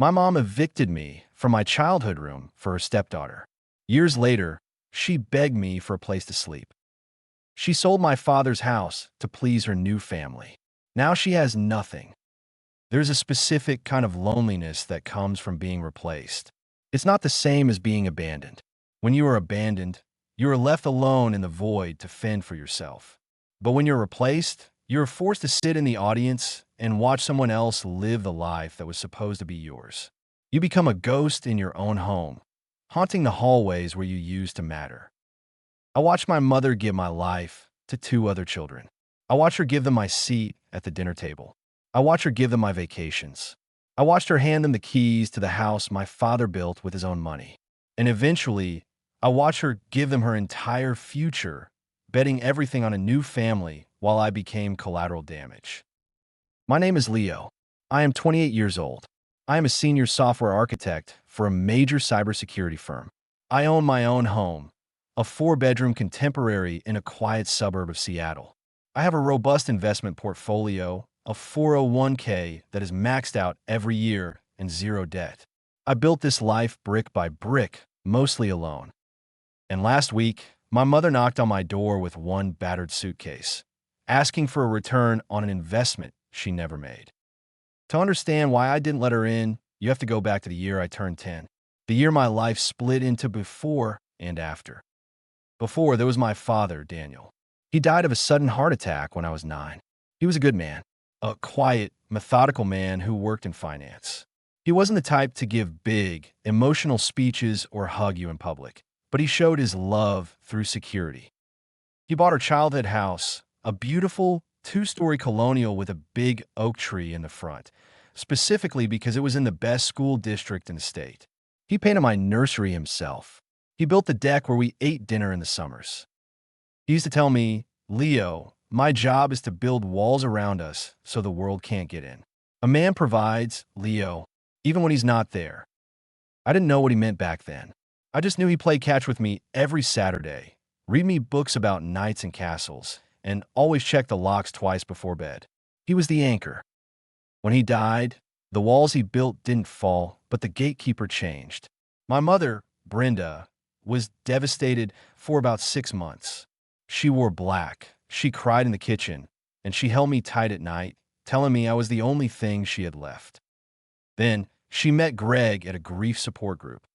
My mom evicted me from my childhood room for her stepdaughter. Years later, she begged me for a place to sleep. She sold my father's house to please her new family. Now she has nothing. There's a specific kind of loneliness that comes from being replaced. It's not the same as being abandoned. When you are abandoned, you are left alone in the void to fend for yourself. But when you're replaced, you're forced to sit in the audience and watch someone else live the life that was supposed to be yours. You become a ghost in your own home, haunting the hallways where you used to matter. I watched my mother give my life to two other children. I watched her give them my seat at the dinner table. I watched her give them my vacations. I watched her hand them the keys to the house my father built with his own money. And eventually, I watched her give them her entire future, betting everything on a new family while I became collateral damage. My name is Leo. I am 28 years old. I am a senior software architect for a major cybersecurity firm. I own my own home, a 4-bedroom contemporary in a quiet suburb of Seattle. I have a robust investment portfolio, a 401k that is maxed out every year, and zero debt. I built this life brick by brick, mostly alone. And last week, my mother knocked on my door with one battered suitcase, asking for a return on an investment she never made. To understand why I didn't let her in, you have to go back to the year I turned 10, the year my life split into before and after. Before, there was my father, Daniel. He died of a sudden heart attack when I was 9. He was a good man, a quiet, methodical man who worked in finance. He wasn't the type to give big, emotional speeches or hug you in public, but he showed his love through security. He bought our childhood house, a beautiful 2-story colonial with a big oak tree in the front, specifically because it was in the best school district in the state. He painted my nursery himself. He built the deck where we ate dinner in the summers. He used to tell me, "Leo, my job is to build walls around us so the world can't get in. A man provides, Leo, even when he's not there." I didn't know what he meant back then. I just knew he played catch with me every Saturday, read me books about knights and castles, and always check the locks twice before bed. He was the anchor. When he died, the walls he built didn't fall, but the gatekeeper changed. My mother, Brenda, was devastated for about 6 months. She wore black, she cried in the kitchen, and she held me tight at night, telling me I was the only thing she had left. Then, she met Greg at a grief support group.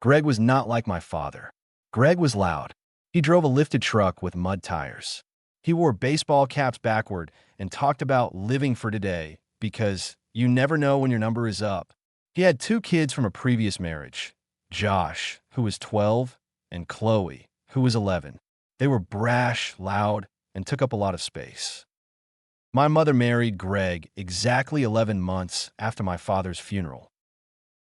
Greg was not like my father. Greg was loud. He drove a lifted truck with mud tires. He wore baseball caps backward and talked about living for today because you never know when your number is up. He had 2 kids from a previous marriage, Josh, who was 12, and Chloe, who was 11. They were brash, loud, and took up a lot of space. My mother married Greg exactly 11 months after my father's funeral.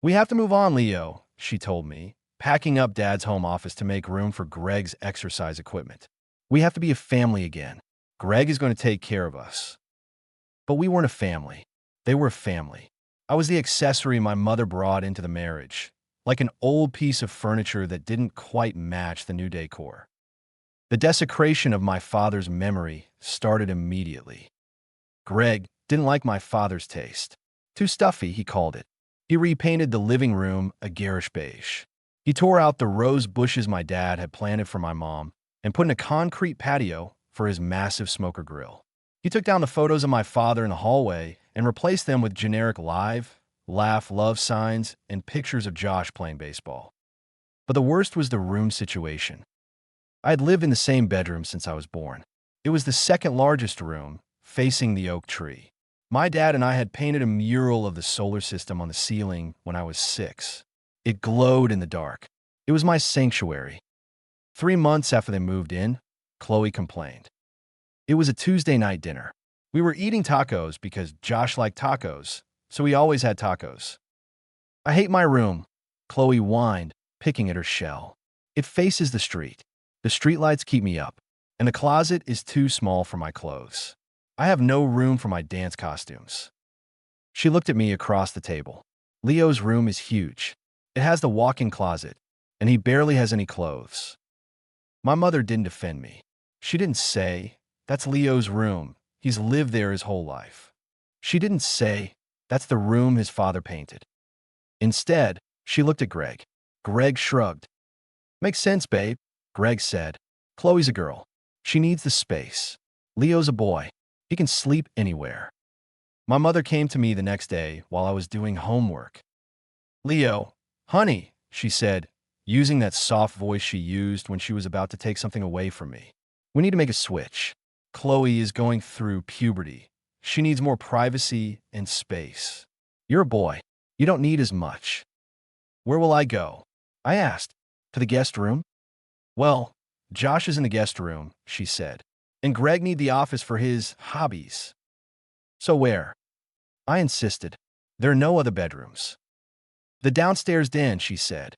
"We have to move on, Leo," she told me, packing up Dad's home office to make room for Greg's exercise equipment. "We have to be a family again. Greg is going to take care of us." But we weren't a family. They were a family. I was the accessory my mother brought into the marriage, like an old piece of furniture that didn't quite match the new decor. The desecration of my father's memory started immediately. Greg didn't like my father's taste. Too stuffy, he called it. He repainted the living room a garish beige. He tore out the rose bushes my dad had planted for my mom and put in a concrete patio for his massive smoker grill. He took down the photos of my father in the hallway and replaced them with generic live, laugh, love signs and pictures of Josh playing baseball. But the worst was the room situation. I had lived in the same bedroom since I was born. It was the second largest room, facing the oak tree. My dad and I had painted a mural of the solar system on the ceiling when I was 6. It glowed in the dark. It was my sanctuary. 3 months after they moved in, Chloe complained. It was a Tuesday night dinner. We were eating tacos because Josh liked tacos, so we always had tacos. "I hate my room," Chloe whined, picking at her shell. "It faces the street. The streetlights keep me up, and the closet is too small for my clothes. I have no room for my dance costumes." She looked at me across the table. "Leo's room is huge. It has the walk-in closet, and he barely has any clothes." My mother didn't defend me. She didn't say, "That's Leo's room. He's lived there his whole life." She didn't say, "That's the room his father painted." Instead, she looked at Greg. Greg shrugged. Makes sense, babe, Greg said. Chloe's a girl. She needs the space. Leo's a boy. He can sleep anywhere. My mother came to me the next day while I was doing homework. Leo, honey, she said, using that soft voice she used when she was about to take something away from me. We need to make a switch. Chloe is going through puberty. She needs more privacy and space. You're a boy. You don't need as much. Where will I go? I asked. To the guest room? Well, Josh is in the guest room, she said. And Greg need the office for his hobbies. So where? I insisted. There are no other bedrooms. The downstairs den, she said.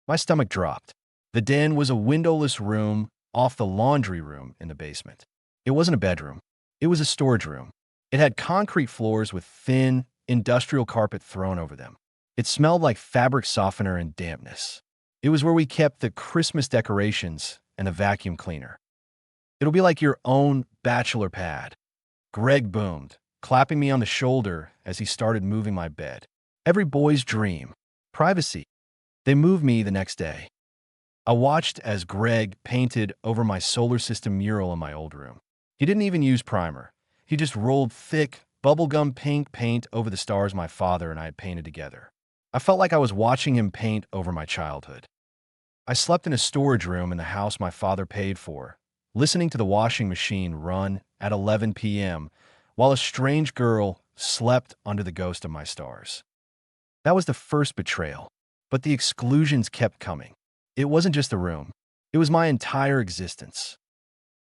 My stomach dropped. The den was a windowless room off the laundry room in the basement. It wasn't a bedroom. It was a storage room. It had concrete floors with thin, industrial carpet thrown over them. It smelled like fabric softener and dampness. It was where we kept the Christmas decorations and the vacuum cleaner. It'll be like your own bachelor pad. Greg boomed, clapping me on the shoulder as he started moving my bed. Every boy's dream. Privacy. They moved me the next day. I watched as Greg painted over my solar system mural in my old room. He didn't even use primer. He just rolled thick, bubblegum pink paint over the stars my father and I had painted together. I felt like I was watching him paint over my childhood. I slept in a storage room in the house my father paid for, listening to the washing machine run at 11 p.m. while a strange girl slept under the ghost of my stars. That was the first betrayal, but the exclusions kept coming. It wasn't just the room. It was my entire existence.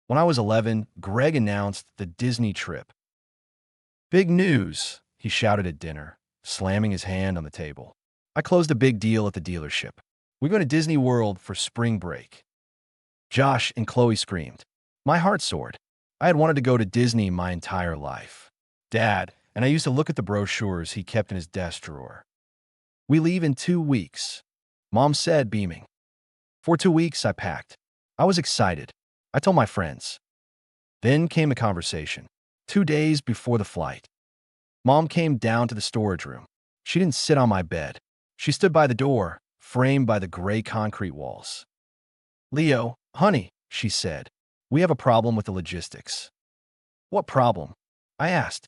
When I was 11, Greg announced the Disney trip. Big news, he shouted at dinner, slamming his hand on the table. I closed a big deal at the dealership. We're going to Disney World for spring break. Josh and Chloe screamed. My heart soared. I had wanted to go to Disney my entire life. Dad, and I used to look at the brochures he kept in his desk drawer. We leave in 2 weeks, Mom said, beaming. For 2 weeks, I packed. I was excited. I told my friends. Then came a conversation. 2 days before the flight. Mom came down to the storage room. She didn't sit on my bed. She stood by the door, framed by the gray concrete walls. Leo, honey, she said, we have a problem with the logistics. What problem? I asked.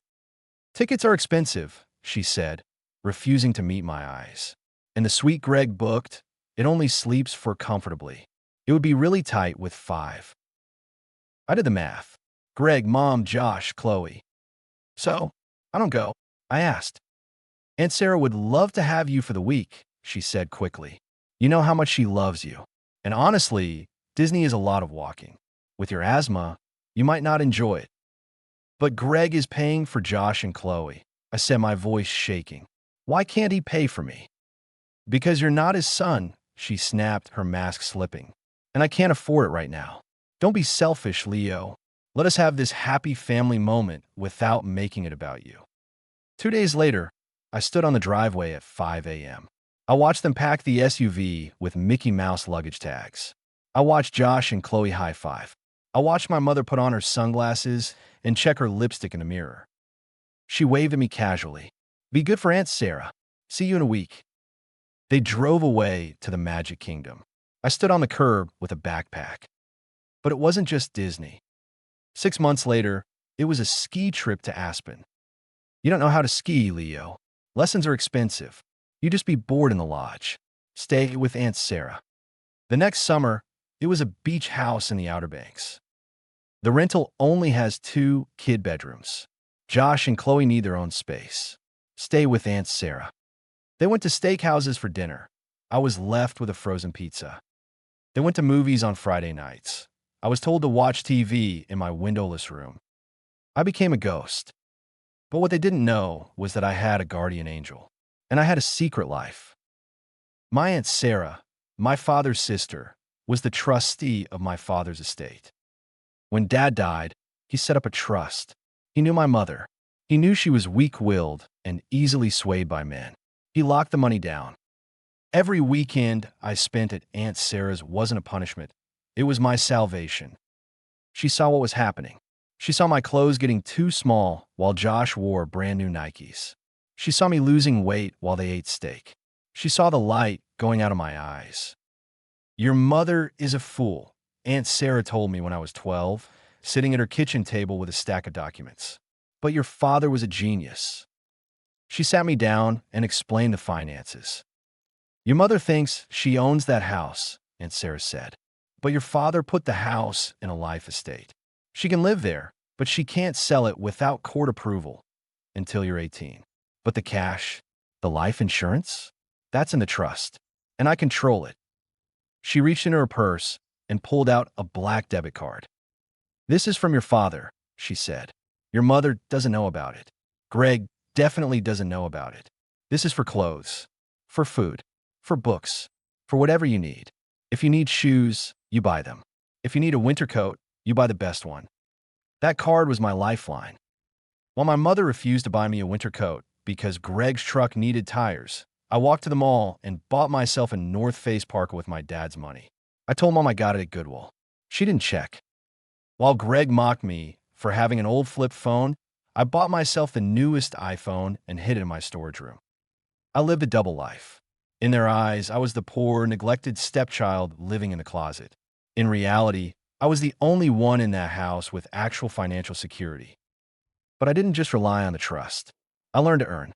Tickets are expensive, she said, refusing to meet my eyes. And the suite Greg booked, it only sleeps 4 comfortably. It would be really tight with 5. I did the math. Greg, Mom, Josh, Chloe. So, I don't go, I asked. Aunt Sarah would love to have you for the week, she said quickly. You know how much she loves you. And honestly, Disney is a lot of walking. With your asthma, you might not enjoy it. But Greg is paying for Josh and Chloe, I said, my voice shaking. Why can't he pay for me? Because you're not his son, she snapped, her mask slipping. And I can't afford it right now. Don't be selfish, Leo. Let us have this happy family moment without making it about you. 2 days later, I stood on the driveway at 5 a.m. I watched them pack the SUV with Mickey Mouse luggage tags. I watched Josh and Chloe high-five. I watched my mother put on her sunglasses and check her lipstick in the mirror. She waved at me casually. Be good for Aunt Sarah. See you in a week. They drove away to the Magic Kingdom. I stood on the curb with a backpack. But it wasn't just Disney. 6 months later, it was a ski trip to Aspen. You don't know how to ski, Leo. Lessons are expensive. You just be bored in the lodge. Stay with Aunt Sarah. The next summer, it was a beach house in the Outer Banks. The rental only has 2 kid bedrooms. Josh and Chloe need their own space. Stay with Aunt Sarah. They went to steakhouses for dinner. I was left with a frozen pizza. They went to movies on Friday nights. I was told to watch TV in my windowless room. I became a ghost. But what they didn't know was that I had a guardian angel. And I had a secret life. My Aunt Sarah, my father's sister, was the trustee of my father's estate. When Dad died, he set up a trust. He knew my mother. He knew she was weak-willed and easily swayed by men. He locked the money down. Every weekend I spent at Aunt Sarah's wasn't a punishment. It was my salvation. She saw what was happening. She saw my clothes getting too small while Josh wore brand new Nikes. She saw me losing weight while they ate steak. She saw the light going out of my eyes. Your mother is a fool, Aunt Sarah told me when I was 12, sitting at her kitchen table with a stack of documents. But your father was a genius. She sat me down and explained the finances. Your mother thinks she owns that house, Aunt Sarah said. But your father put the house in a life estate. She can live there, but she can't sell it without court approval until you're 18. But the cash, the life insurance, that's in the trust, and I control it. She reached into her purse and pulled out a black debit card. This is from your father, she said. Your mother doesn't know about it. Greg definitely doesn't know about it. This is for clothes, for food, for books, for whatever you need. If you need shoes, you buy them. If you need a winter coat, you buy the best one. That card was my lifeline. While my mother refused to buy me a winter coat because Greg's truck needed tires, I walked to the mall and bought myself a North Face parka with my dad's money. I told Mom I got it at Goodwill. She didn't check. While Greg mocked me for having an old flip phone, I bought myself the newest iPhone and hid it in my storage room. I lived a double life. In their eyes, I was the poor, neglected stepchild living in the closet. In reality, I was the only one in that house with actual financial security. But I didn't just rely on the trust. I learned to earn.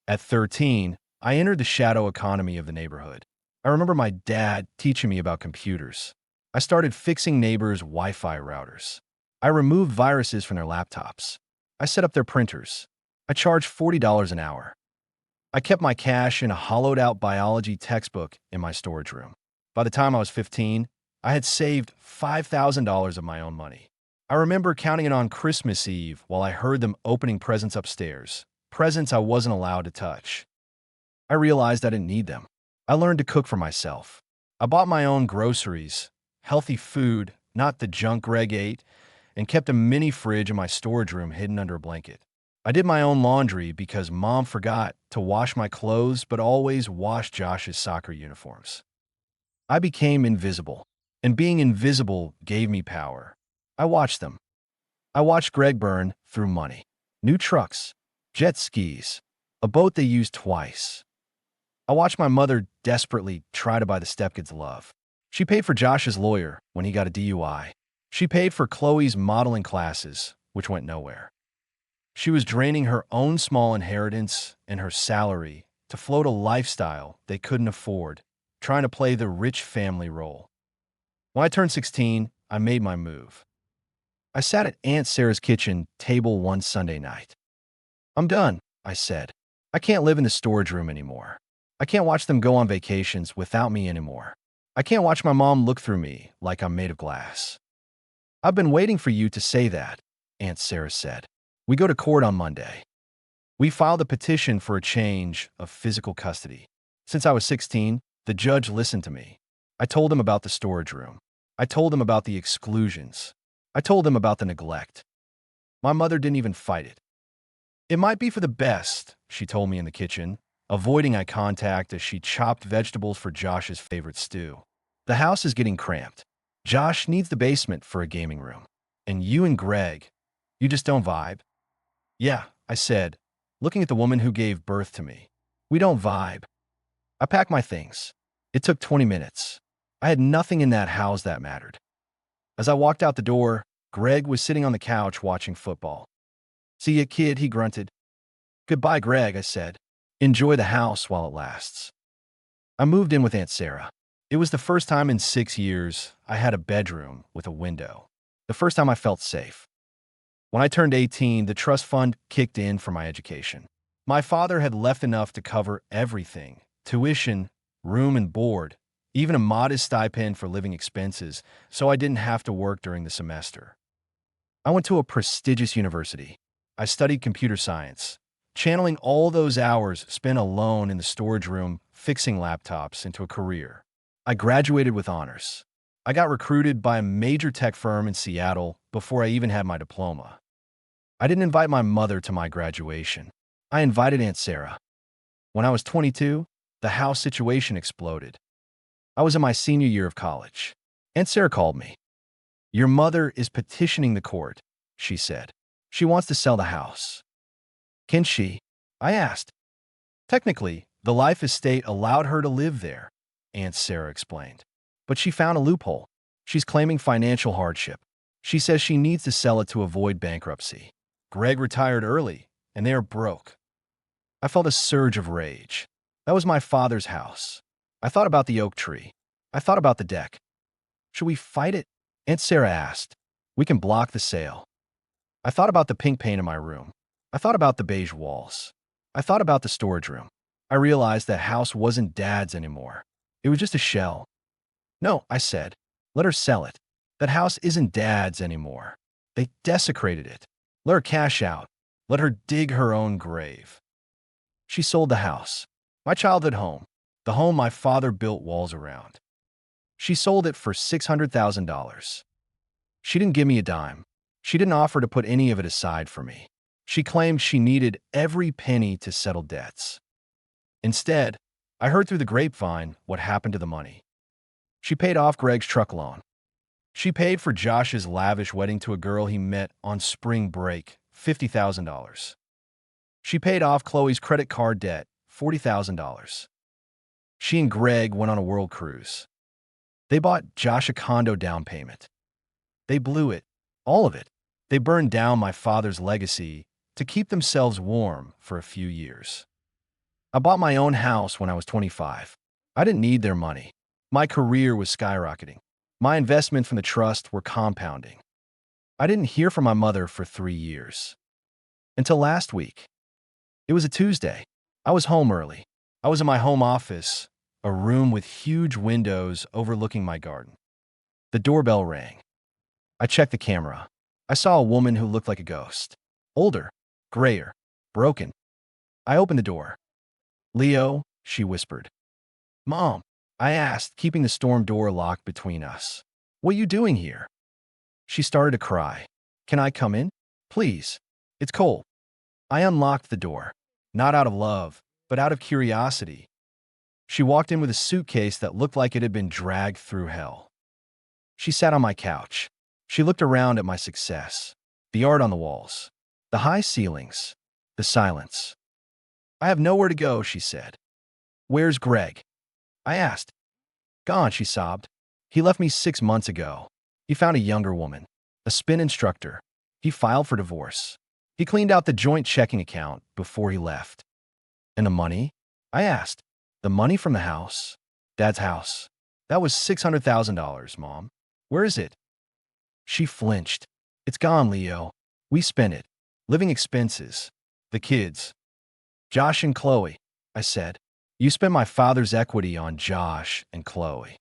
At 13, I entered the shadow economy of the neighborhood. I remember my dad teaching me about computers. I started fixing neighbors' Wi-Fi routers. I removed viruses from their laptops. I set up their printers. I charged $40 an hour. I kept my cash in a hollowed-out biology textbook in my storage room. By the time I was 15, I had saved $5,000 of my own money. I remember counting it on Christmas Eve while I heard them opening presents upstairs, presents I wasn't allowed to touch. I realized I didn't need them. I learned to cook for myself. I bought my own groceries, healthy food, not the junk Greg ate, and kept a mini fridge in my storage room hidden under a blanket. I did my own laundry because Mom forgot to wash my clothes but always washed Josh's soccer uniforms. I became invisible, and being invisible gave me power. I watched them. I watched Greg burn through money. New trucks, jet skis, a boat they used twice. I watched my mother desperately try to buy the stepkids' love. She paid for Josh's lawyer when he got a DUI. She paid for Chloe's modeling classes, which went nowhere. She was draining her own small inheritance and her salary to float a lifestyle they couldn't afford, trying to play the rich family role. When I turned 16, I made my move. I sat at Aunt Sarah's kitchen table one Sunday night. I'm done, I said. I can't live in the storage room anymore. I can't watch them go on vacations without me anymore. I can't watch my mom look through me like I'm made of glass. I've been waiting for you to say that, Aunt Sarah said. We go to court on Monday. We filed a petition for a change of physical custody. Since I was 16, the judge listened to me. I told him about the storage room. I told him about the exclusions. I told him about the neglect. My mother didn't even fight it. It might be for the best, she told me in the kitchen, avoiding eye contact as she chopped vegetables for Josh's favorite stew. The house is getting cramped. Josh needs the basement for a gaming room. And you and Greg, you just don't vibe. Yeah, I said, looking at the woman who gave birth to me. We don't vibe. I packed my things. It took 20 minutes. I had nothing in that house that mattered. As I walked out the door, Greg was sitting on the couch watching football. See ya, kid, he grunted. Goodbye, Greg, I said. Enjoy the house while it lasts. I moved in with Aunt Sarah. It was the first time in 6 years I had a bedroom with a window. The first time I felt safe. When I turned 18, the trust fund kicked in for my education. My father had left enough to cover everything: tuition, room and board, even a modest stipend for living expenses, so I didn't have to work during the semester. I went to a prestigious university. I studied computer science, channeling all those hours spent alone in the storage room fixing laptops into a career. I graduated with honors. I got recruited by a major tech firm in Seattle before I even had my diploma. I didn't invite my mother to my graduation. I invited Aunt Sarah. When I was 22, the house situation exploded. I was in my senior year of college. Aunt Sarah called me. Your mother is petitioning the court, she said. She wants to sell the house. Can she? I asked. Technically, The life estate allowed her to live there, Aunt Sarah explained. But she found a loophole. She's claiming financial hardship. She says she needs to sell it to avoid bankruptcy. Greg retired early, and they are broke. I felt a surge of rage. That was my father's house. I thought about the oak tree. I thought about the deck. Should we fight it? Aunt Sarah asked. We can block the sale. I thought about the pink paint in my room. I thought about the beige walls. I thought about the storage room. I realized that house wasn't Dad's anymore. It was just a shell. No, I said. Let her sell it. That house isn't Dad's anymore. They desecrated it. Let her cash out. Let her dig her own grave. She sold the house. My childhood home. The home my father built walls around. She sold it for $600,000. She didn't give me a dime. She didn't offer to put any of it aside for me. She claimed she needed every penny to settle debts. Instead, I heard through the grapevine what happened to the money. She paid off Greg's truck loan. She paid for Josh's lavish wedding to a girl he met on spring break, $50,000. She paid off Chloe's credit card debt, $40,000. She and Greg went on a world cruise. They bought Josh a condo down payment. They blew it, all of it. They burned down my father's legacy to keep themselves warm for a few years. I bought my own house when I was 25. I didn't need their money. My career was skyrocketing. My investment from the trust were compounding. I didn't hear from my mother for 3 years. Until last week. It was a Tuesday. I was home early. I was in my home office, a room with huge windows overlooking my garden. The doorbell rang. I checked the camera. I saw a woman who looked like a ghost. Older, grayer, broken. I opened the door. "Leo," she whispered. "Mom," I asked, keeping the storm door locked between us. "What are you doing here?" She started to cry. "Can I come in? Please. It's cold." I unlocked the door, not out of love, but out of curiosity. She walked in with a suitcase that looked like it had been dragged through hell. She sat on my couch. She looked around at my success, the art on the walls, the high ceilings, the silence. "I have nowhere to go," she said. "Where's Greg?" I asked. "Gone," she sobbed. "He left me 6 months ago. He found a younger woman, a spin instructor. He filed for divorce. He cleaned out the joint checking account before he left." "And the money?" I asked. "The money from the house? Dad's house. That was $600,000, Mom. Where is it?" She flinched. "It's gone, Leo. We spent it. Living expenses. The kids. Josh and Chloe," I said. "You spent my father's equity on Josh and Chloe."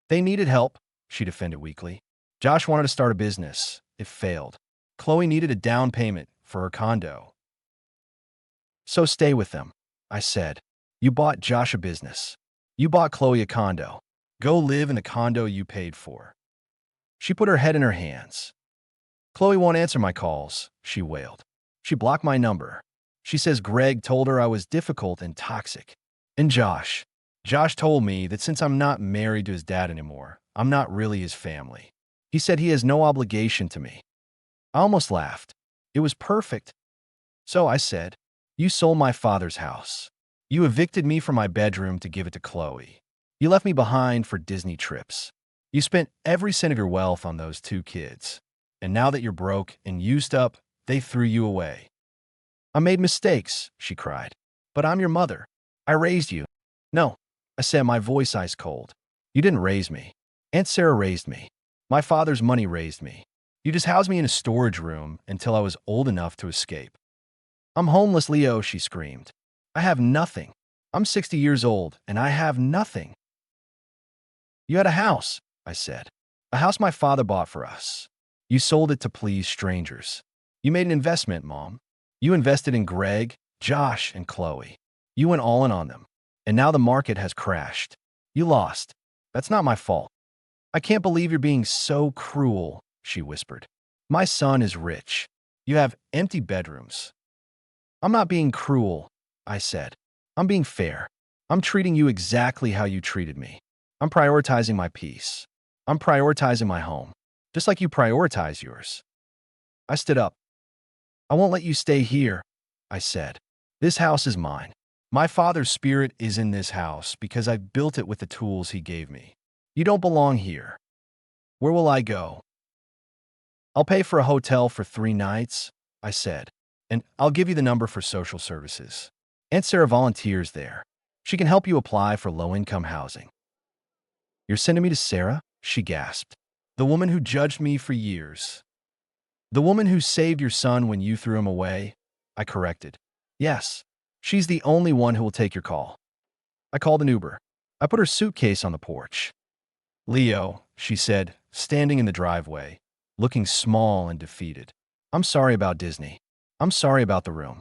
"They needed help," she defended weakly. "Josh wanted to start a business. It failed. Chloe needed a down payment for her condo. So stay with them," I said. "You bought Josh a business. You bought Chloe a condo. Go live in the condo you paid for." She put her head in her hands. "Chloe won't answer my calls," she wailed. "She blocked my number. She says Greg told her I was difficult and toxic. And Josh told me that since I'm not married to his dad anymore, I'm not really his family. He said he has no obligation to me." I almost laughed. It was perfect. So I said, "You sold my father's house. You evicted me from my bedroom to give it to Chloe. You left me behind for Disney trips. You spent every cent of your wealth on those 2 kids. And now that you're broke and used up, they threw you away." "I made mistakes," she cried. "But I'm your mother. I raised you." "No," I said, my voice ice cold. "You didn't raise me. Aunt Sarah raised me. My father's money raised me. You just housed me in a storage room until I was old enough to escape." "I'm homeless, Leo," she screamed. "I have nothing. I'm 60 years old, and I have nothing." "You had a house," I said. "A house my father bought for us. You sold it to please strangers. You made an investment, Mom. You invested in Greg, Josh, and Chloe. You went all in on them. And now the market has crashed. You lost. That's not my fault." "I can't believe you're being so cruel," she whispered. "My son is rich. You have empty bedrooms." "I'm not being cruel," I said. "I'm being fair. I'm treating you exactly how you treated me. I'm prioritizing my peace. I'm prioritizing my home, just like you prioritize yours." I stood up. "I won't let you stay here," I said. "This house is mine. My father's spirit is in this house because I built it with the tools he gave me. You don't belong here. Where will I go? I'll pay for a hotel for 3 nights, I said, and I'll give you the number for social services. Aunt Sarah volunteers there. She can help you apply for low-income housing. You're sending me to Sarah? She gasped. The woman who judged me for years. The woman who saved your son when you threw him away? I corrected. Yes, she's the only one who will take your call. I called an Uber. I put her suitcase on the porch. Leo, she said, standing in the driveway, looking small and defeated. I'm sorry about Disney. I'm sorry about the room.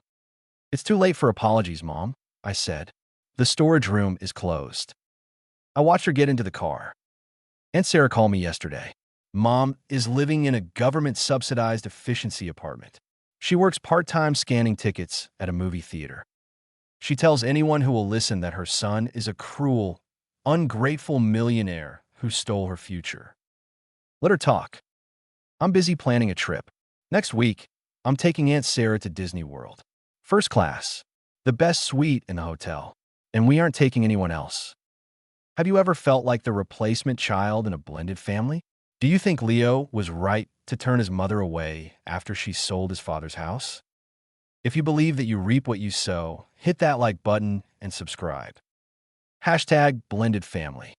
It's too late for apologies, Mom, I said. The storage room is closed. I watched her get into the car. Aunt Sarah called me yesterday. Mom is living in a government-subsidized efficiency apartment. She works part-time scanning tickets at a movie theater. She tells anyone who will listen that her son is a cruel, ungrateful millionaire who stole her future. Let her talk. I'm busy planning a trip. Next week, I'm taking Aunt Sarah to Disney World. First class, the best suite in the hotel, and we aren't taking anyone else. Have you ever felt like the replacement child in a blended family? Do you think Leo was right to turn his mother away after she sold his father's house? If you believe that you reap what you sow, hit that like button and subscribe. #BlendedFamily.